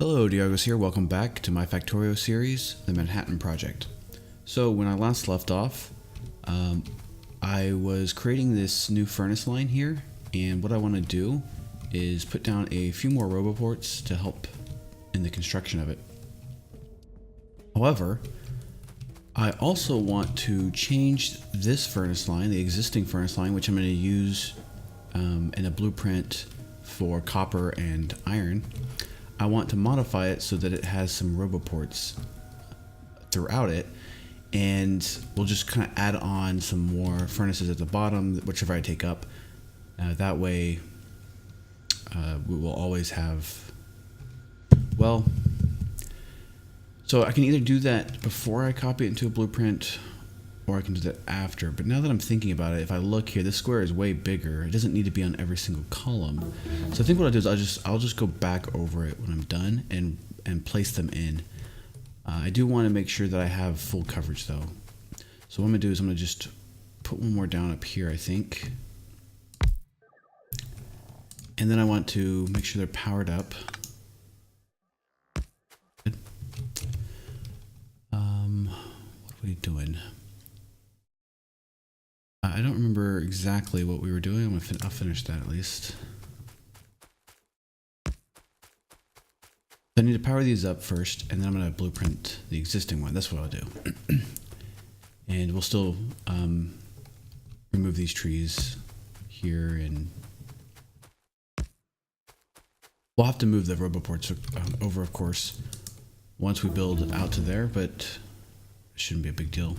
Hello, Diagos here. Welcome back to my Factorio series, the Manhattan Project. So when I last left off, I was creating this new furnace line here, and what I want to do is put down a few more roboports to help in the construction of it. However, I also want to change this furnace line, the existing furnace line, which I'm going to use in a blueprint for copper and iron. I want to modify it so that it has some roboports throughout it, and we'll just kind of add on some more furnaces at the bottom, whichever I take up. That way we will always have, well, so I can either do that before I copy it into a blueprint, or I can do that after. But now that I'm thinking about it, if I look here, this square is way bigger. It doesn't need to be on every single column. So I think what I'll do is I'll just go back over it when I'm done and place them in. I do want to make sure that I have full coverage though. So what I'm gonna do is I'm gonna just put one more down up here, I think. And then I want to make sure they're powered up. Good. What are we doing? I don't remember exactly what we were doing. I'll finish that at least. I need to power these up first, and then I'm going to blueprint the existing one. That's what I'll do. And we'll still remove these trees here, and we'll have to move the roboports over, of course, once we build out to there, but it shouldn't be a big deal.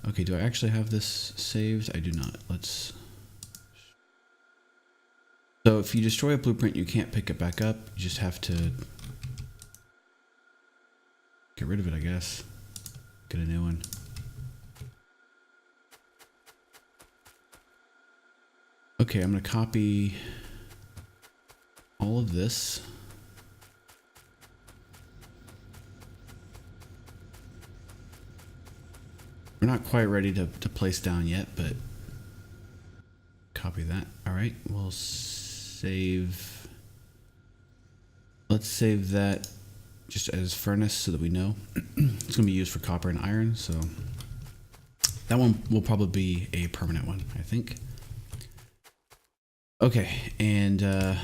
Okay, do I actually have this saved? I do not. Let's... So if you destroy a blueprint, you can't pick it back up. You just have to get rid of it, I guess. Get a new one. Okay, I'm going to copy all of this. We're not quite ready to place down yet, but copy that. All right, we'll save. Let's save that just as furnace so that we know. It's going to be used for copper and iron, so that one will probably be a permanent one, I think. Okay, and I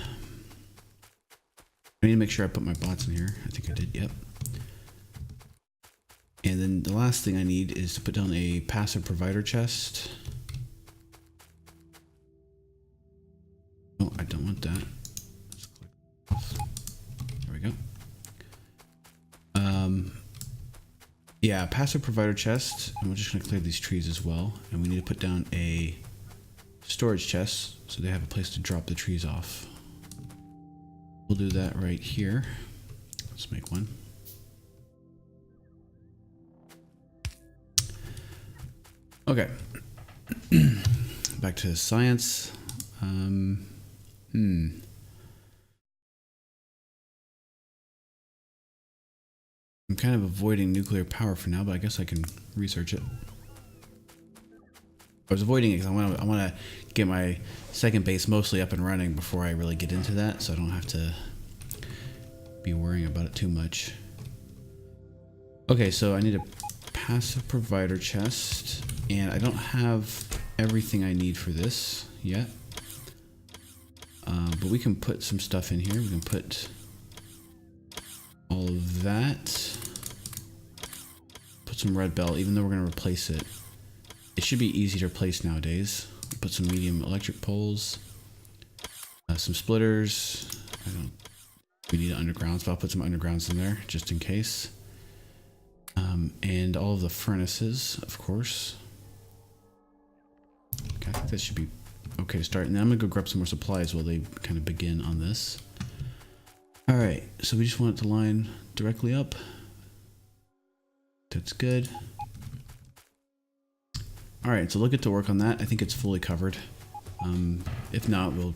need to make sure I put my bots in here. I think I did, yep. And then the last thing I need is to put down a passive provider chest. Oh, I don't want that. Let's click off. There we go. Yeah, passive provider chest. And we're just going to clear these trees as well. And we need to put down a storage chest so they have a place to drop the trees off. We'll do that right here. Let's make one. Okay, back to science. I'm kind of avoiding nuclear power for now, but I guess I can research it. I was avoiding it because I want to get my second base mostly up and running before I really get into that, so I don't have to be worrying about it too much. Okay, so I need a passive provider chest. And I don't have everything I need for this yet. But we can put some stuff in here. We can put all of that. Put some red belt, even though we're going to replace it. It should be easy to replace nowadays. Put some medium electric poles. Some splitters. We need undergrounds, but I'll put some undergrounds in there just in case. And all of the furnaces, of course. Okay, I think that should be okay to start. And then I'm gonna go grab some more supplies while they kind of begin on this. All right, so we just want it to line directly up. That's good. All right, so we'll get to work on that. I think it's fully covered. If not, we'll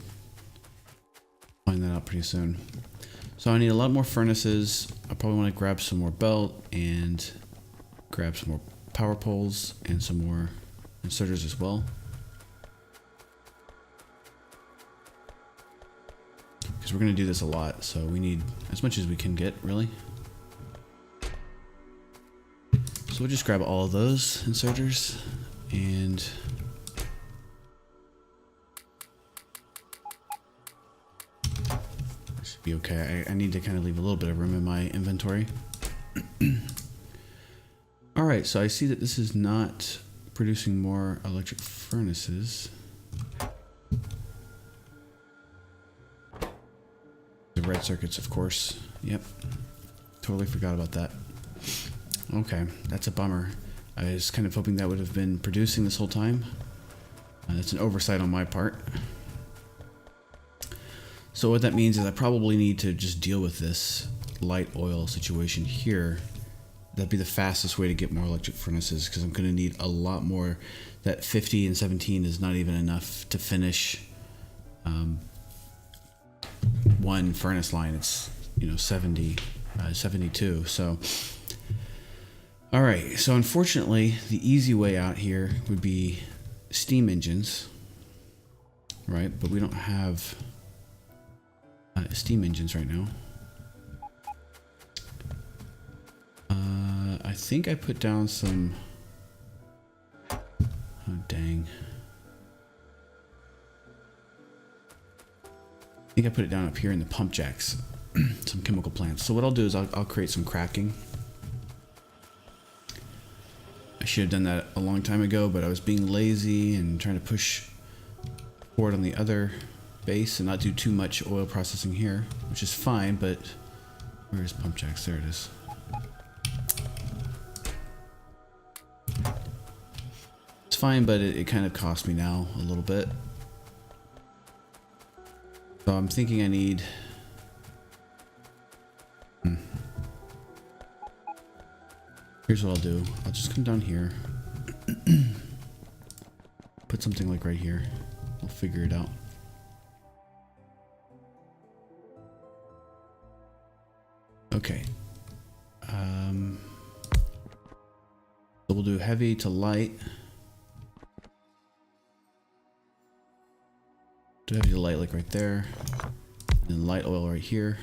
find that out pretty soon. So I need a lot more furnaces. I probably want to grab some more belt and grab some more power poles and some more inserters as well. because we're going to do this a lot, so we need as much as we can get, really. So we'll just grab all of those inserters and should be okay. I need to kind of leave a little bit of room in my inventory. All right, so I see that this is not producing more electric furnaces. The red circuits, of course. Yep, totally forgot about that. Okay, that's a bummer. I was kind of hoping that would have been producing this whole time. That's an oversight on my part. So what that means is I probably need to just deal with this light oil situation here. That'd be the fastest way to get more electric furnaces, because I'm going to need a lot more. That 50 and 17 is not even enough to finish one furnace line. It's, you know, 72. So all right, so unfortunately, the easy way out here would be steam engines, right? But we don't have steam engines right now. I think I put down some... Oh, dang. I think I put it down up here in the pump jacks, some chemical plants. So what I'll do is I'll create some cracking. I should have done that a long time ago, but I was being lazy and trying to push forward on the other base and not do too much oil processing here, which is fine, but where's pump jacks? There it is. It's fine, but it kind of cost me now a little bit. So I'm thinking I need... Here's what I'll do. I'll just come down here. Put something like right here. We'll figure it out. Okay. So we'll do heavy to light. Do heavy to light like right there. And then light oil right here.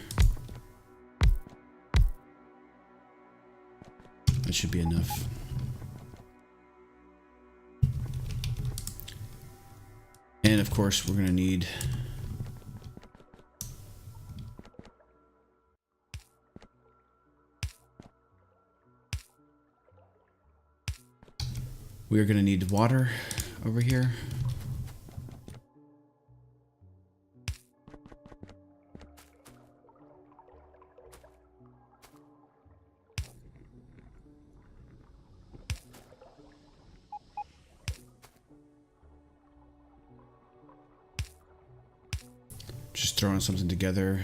That should be enough. And of course, we're going to need water over here. Just throwing something together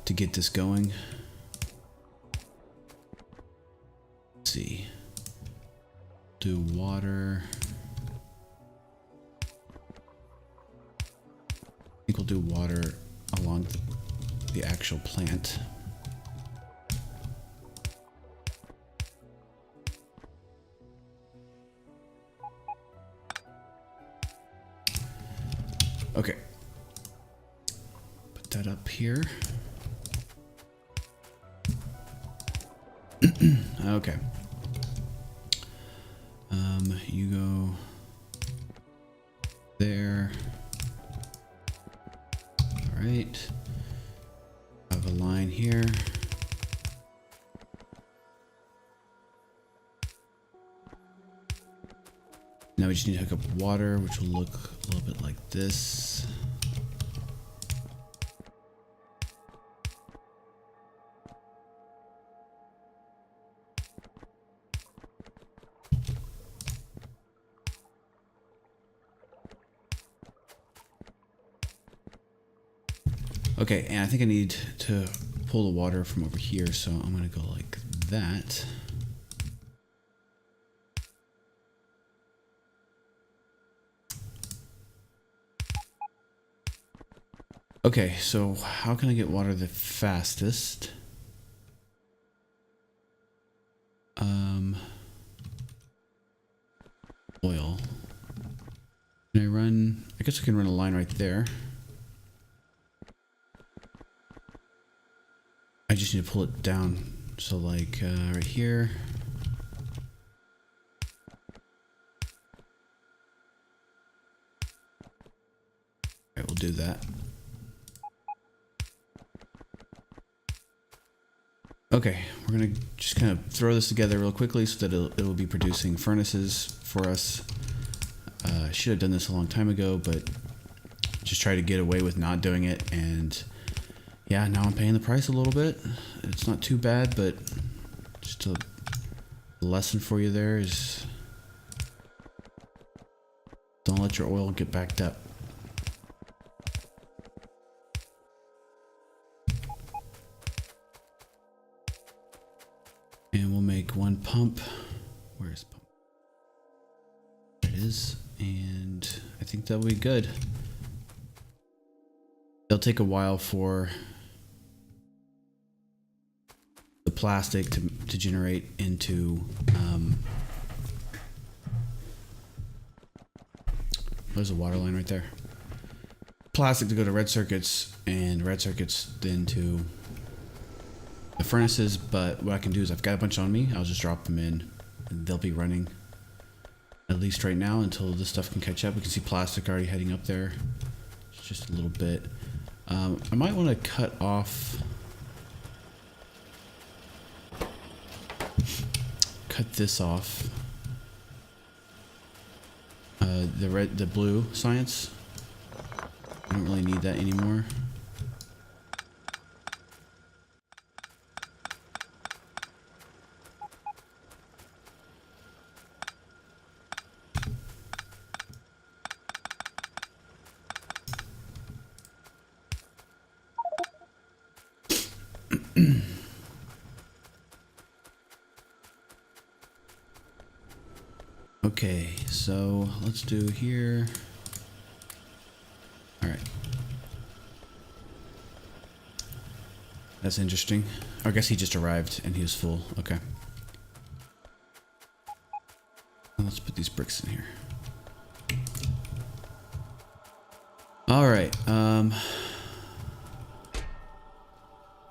to get this going. Let's see. Do water. I think we'll do water along the actual plant. Okay. Put that up here. Okay. You go there. All right. I have a line here. Now we just need to hook up water, which will look a little bit like this. Okay, and I think I need to pull the water from over here, so I'm going to go like that. Okay, so how can I get water the fastest? Oil. Can I run? I guess I can run a line right there. I just need to pull it down. So like right here. All right, we'll do that. Okay, we're gonna just kind of throw this together real quickly so that it'll be producing furnaces for us. Should have done this a long time ago, but just try to get away with not doing it, and yeah, now I'm paying the price a little bit. It's not too bad, but just a lesson for you there is don't let your oil get backed up. And we'll make one pump. Where's pump? There it is. And I think that'll be good. It'll take a while for the plastic to generate into there's a water line right there. Plastic to go to red circuits, and red circuits then to the furnaces. But what I can do is I've got a bunch on me. I'll just drop them in and they'll be running at least right now until this stuff can catch up. We can see plastic already heading up there. It's just a little bit. I might want to cut this off. The blue science. I don't really need that anymore. Okay, so let's do here. All right. That's interesting. I guess he just arrived and he was full. Okay. Let's put these bricks in here. All right.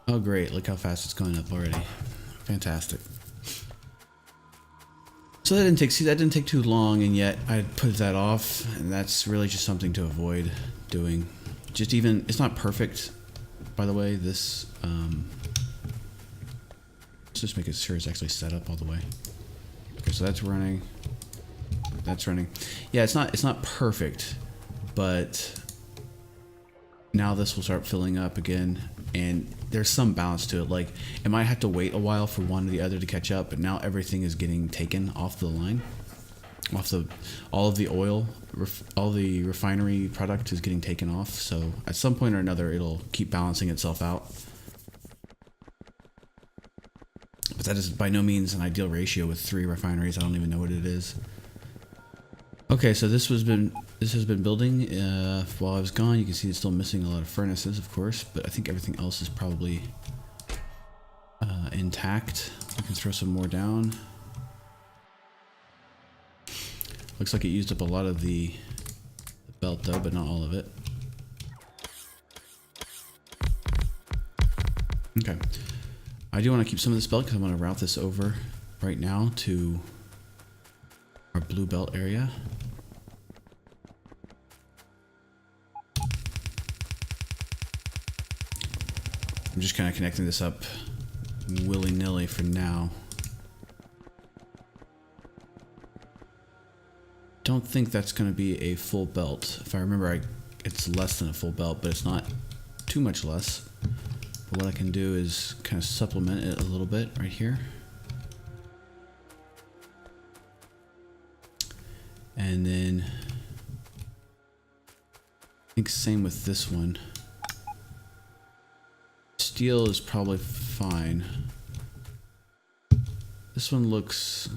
Oh, great. Look how fast it's going up already. Fantastic. So that didn't take too long, and yet I put that off, and that's really just something to avoid doing. Just even, it's not perfect, by the way. This, let's just make sure it's actually set up all the way. Okay, so that's running. That's running. Yeah, it's not perfect, but now this will start filling up again, and there's some balance to it. Like, it might have to wait a while for one or the other to catch up, but now everything is getting taken off the line. All of the oil, all the refinery product is getting taken off. So at some point or another, it'll keep balancing itself out. But that is by no means an ideal ratio with 3 refineries. I don't even know what it is. Okay, so this has been building while I was gone. You can see it's still missing a lot of furnaces, of course, but I think everything else is probably intact. We can throw some more down. Looks like it used up a lot of the belt though, but not all of it. Okay. I do want to keep some of this belt because I want to route this over right now to our blue belt area. I'm just kind of connecting this up willy-nilly for now. Don't think that's going to be a full belt. If I remember, it's less than a full belt, but it's not too much less. But what I can do is kind of supplement it a little bit right here. And then I think same with this one. Steel is probably fine. This one looks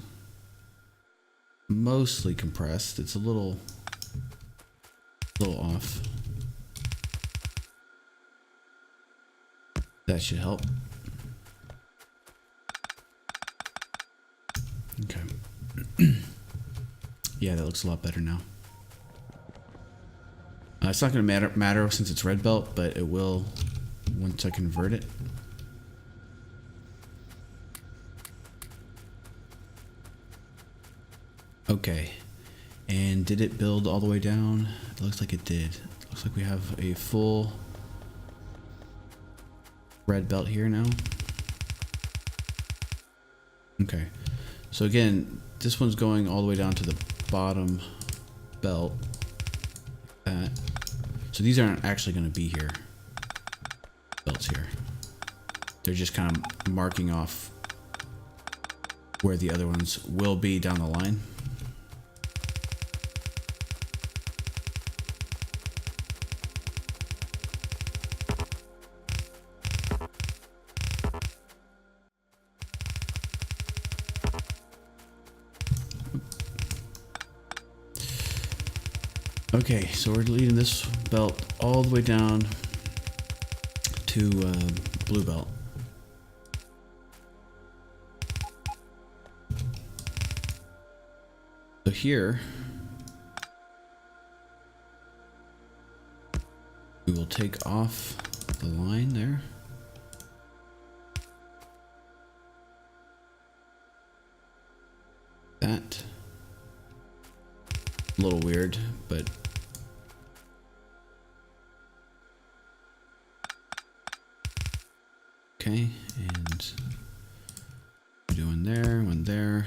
mostly compressed. It's a little off. That should help. Okay. Yeah, that looks a lot better now. It's not going to matter since it's red belt, but it will once I convert it. Okay. And did it build all the way down? It looks like it did. Looks like we have a full red belt here now. Okay. So again, this one's going all the way down to the bottom belt. So these aren't actually going to be here. Belts here. They're just kind of marking off where the other ones will be down the line. Okay, so we're leading this belt all the way down to blue belt. So here, we will take off the line there. That. A little weird, but okay, and do one there, one there.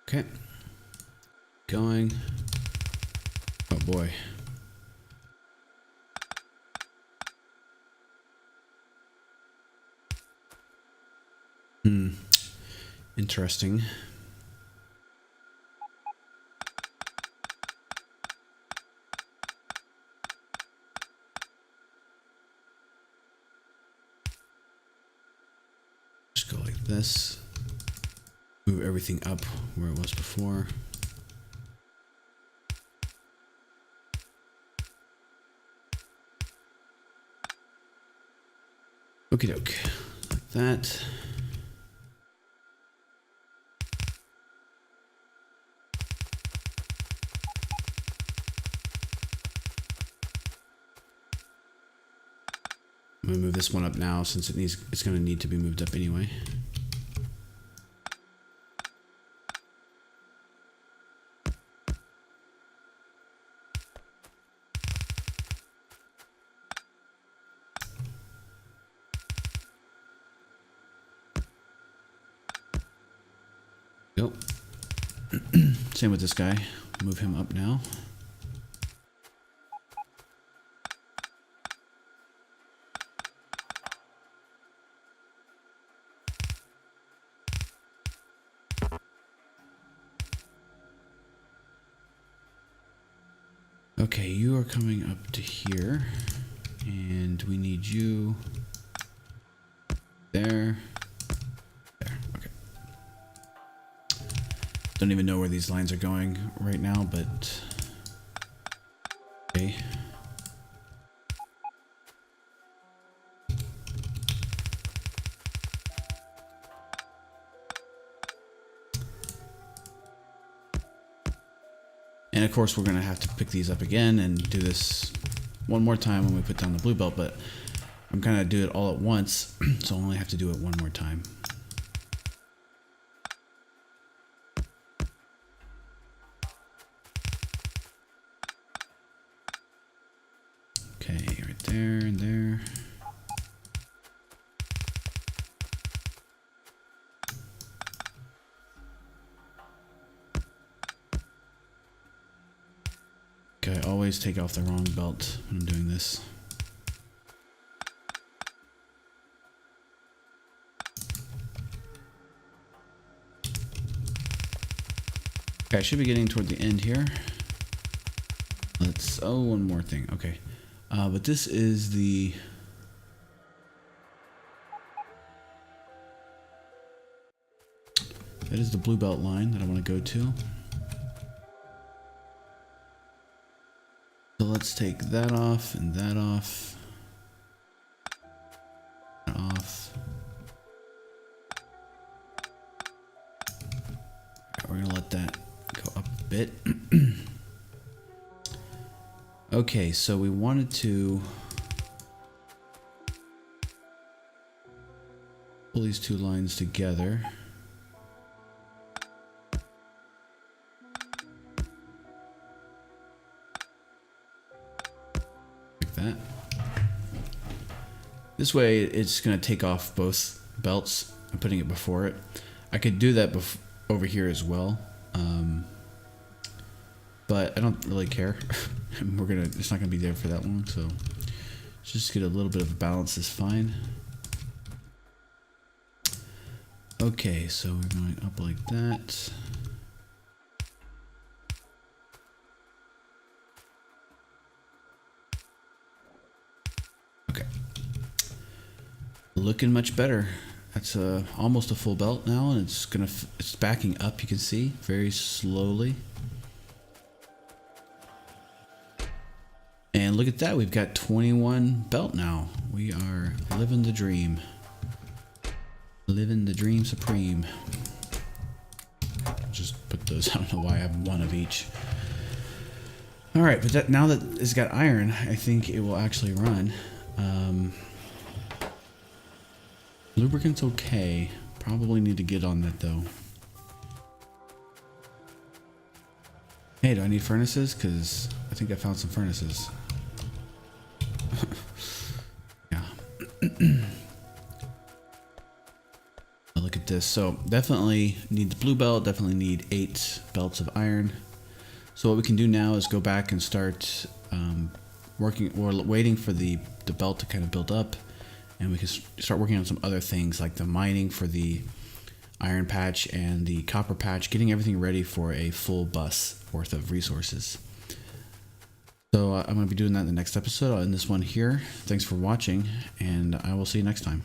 Okay, going. Oh boy. Interesting. Just go like this. Move everything up where it was before. Okie doke. Like that. I'm gonna move this one up now since it's gonna need to be moved up anyway. Yep. Same with this guy. Move him up now. Okay, you are coming up to here, and we need you there. There, okay. Don't even know where these lines are going right now, but okay. And of course, we're going to have to pick these up again and do this one more time when we put down the blue belt, but I'm going to do it all at once, so I only have to do it one more time. Okay, right there and there. Okay, I always take off the wrong belt when I'm doing this. Okay, I should be getting toward the end here. Let's, oh, one more thing. Okay. But this is that is the blue belt line that I want to go to. So let's take that off and that off. That off. We're gonna let that bit. Okay, so we wanted to pull these two lines together. Like that. This way it's going to take off both belts and putting it before it. I could do that over here as well. But I don't really care. It's not gonna be there for that long, so just get a little bit of a balance is fine. Okay, so we're going up like that. Okay, looking much better. That's almost a full belt now, and it's backing up. You can see very slowly. And look at that, we've got 21 belt now. We are living the dream. Living the dream supreme. Just put those, I don't know why I have one of each. All right, but now that it's got iron, I think it will actually run. Lubricant's okay. Probably need to get on that though. Hey, do I need furnaces? Because I think I found some furnaces. Yeah. Look at this. So definitely need the blue belt, definitely need 8 belts of iron. So what we can do now is go back and start working, or waiting for the belt to kind of build up, and we can start working on some other things like the mining for the iron patch and the copper patch, getting everything ready for a full bus worth of resources. So I'm going to be doing that in the next episode. I'll end this one here. Thanks for watching, and I will see you next time.